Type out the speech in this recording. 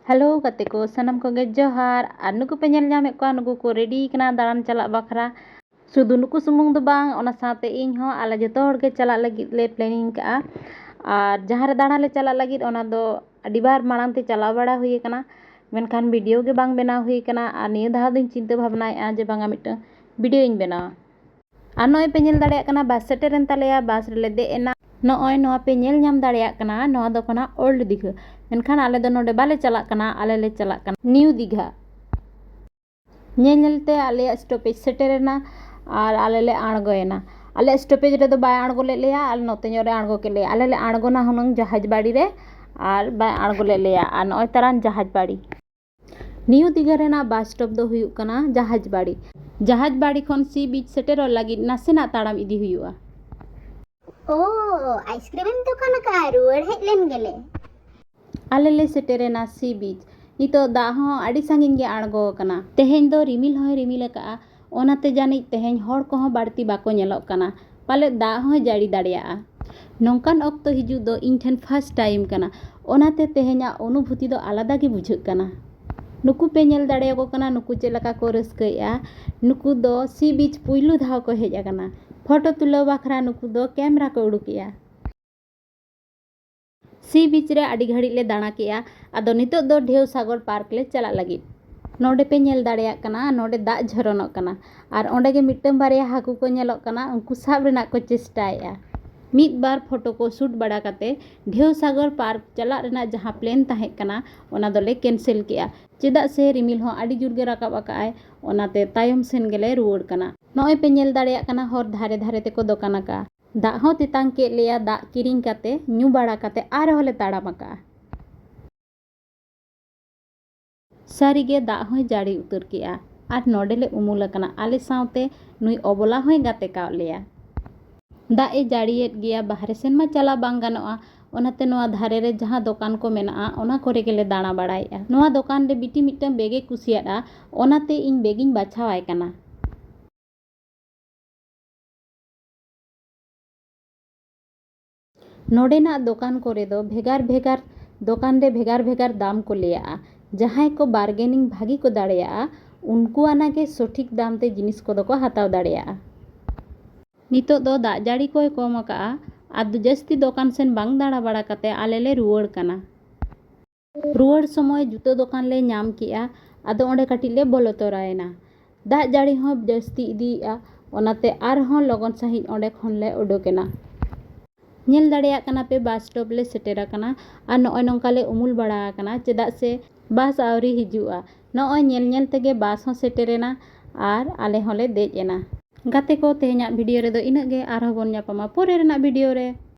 Hello गते को सनम को गे जोहार और नुकु पे नेल ᱧᱟᱢᱮᱫ ᱠᱚᱣᱟ नुकु को रेडी कना दाड़ान चलाक बाखरा शुधु नुकु सुमुंग दो बांग ओना साथे इन हो आले जतो हर के चलाक लगिद ले प्लानिंग का और जहां रे दाड़ा ले चलाक लगिद ओना दो अडी बार मांग ते चलाव बड़ा हुई कना मेनखान वीडियो के बांग बनाव हुई कना और निया धा दिन चिंता भावनाएआ जे बांगा मिट वीडियो इन बनावा और नय पे नेल दाड़े कना बस सेटेरन तलेया बस रे दे एना नय नोआ पे नेल ᱧᱟᱢ दाड़ेया कना नोआ दो कना ओल्ड दीघा मेनखान आले दो नोडे बाले चलाक कना आले ले चलाक कना न्यू दीघा नेलते आले स्टॉपेज सेटेरना और आले ले आणगोयना आले स्टॉपेज रे दो बाय आणगो ले लेया आले नोते ᱧore आणगो के ले आले ले आणगोना हुनंग जहाज बाड़ी रे और बाय आणगो ले लेया और नय तारान जहाज बाड़ी new Digha Raina bus stop दो हुयुक कना जहाज बाड़ी खन सी बीच सेटेरो लागि नासेना ताड़ाम इदी हुयुआ ओ आइसक्रीम दुकान का रुवाड़ हेलेन गेले आले ले सेटेरेना सी बीच नितो दा हो आडी सांगिन गे आणगो कना तेहेन दो रिमिल होय रिमिल का ओनाते जानि तेहेन हर को हो बाड़ती बाको नेलोक कना पाले दा हो जाड़ी दाड़िया नोंकान ऑक्तो हिजु दो इन ठेन फर्स्ट टाइम कना ओनाते तेहेना अनुभूति दो आलादा गे बुझाक कना नुकु पे नेल दाड़े को कना नुकु चेलका को रस्कैया नुकु दो सी बीच पुइलु धाव को हेज आकना फोटो तुलो बाखरा नुकु दो कैमरा को उडुकिया सी बीच रे आडी घड़ी ले दाणा किया आदो नितो दो ढेव सागर पार्क ले चला लगी नोडे पे नेल दाड़ेया कना नोडे दा झरनोक कना और ओंडे गे मिट्टम बारिया हाकु को नेलोक कना उनको साब रेना को चेष्टाया मिद बार फोटो को शूट बड़ा काते ढेव सागर पार्क चला रेना जहां प्लेन ताहे कना ओना दोले कैंसिल किया चेदा से रिमिल हो आडी जुर गे राकाब आकाय ओनाते तायम सेन गेले रुवाड़ कना नय पे नेल दाड़ेया कना हर धारे धारे ते को दोकाना का दा हो तितांग के लिया दा किरिंग काते न्यू बाड़ा काते आर होले ताड़ामाका सारीगे दा होय जाड़ी उतर किया और नोडेले उमुल कना आले सावते नुई अबला होय गाते काव लिया दा ए जाड़ियेत गिया बाहरे सेन मा चला बांग गानोआ ओनाते नोआ धारे रे जहां दुकान को मेना ओना करे गेले दाणा बाड़ायआ नोआ दुकान रे बिटी मिटम बेगे कुसियाडा ओनाते इन बेगिन बाछावाय कना नोडेना दुकान करे दो भेगार भेगार दुकान रे भेगार भेगार दाम को लिया जहां को बार्गेनिंग भागी को दाड़ेया उनको आना के सठिक दाम ते जिनिस को दो को हताव दाड़ेया नितो दो दा जाड़ी को कम का आद जस्ती दुकान सेन बांग दाड़ा बड़ा काते आले ले रुवाड़ कना रुवाड़ समय जुतो दुकान ले नाम किया आदो ओंडे काटी ले बोलो तोरायना दा जाड़ी हो जस्ती इदीआ ओनाते आर हो लगन सही ओंडे खन ले उडोकेना नेल दाड़ेया कना पे बस स्टॉप ले सेटेरा कना और नय नंका ले उमुल बड़ा कना चेदा से बस आवरी हिजुआ नय नेल नेल तेगे बस हो सेटेरेना और आले होले देज एना गाते को तेहेना वीडियो रे दो इना गे आर हो बोन ᱧᱟᱯᱟᱢᱟ पोरे रेना वीडियो रे।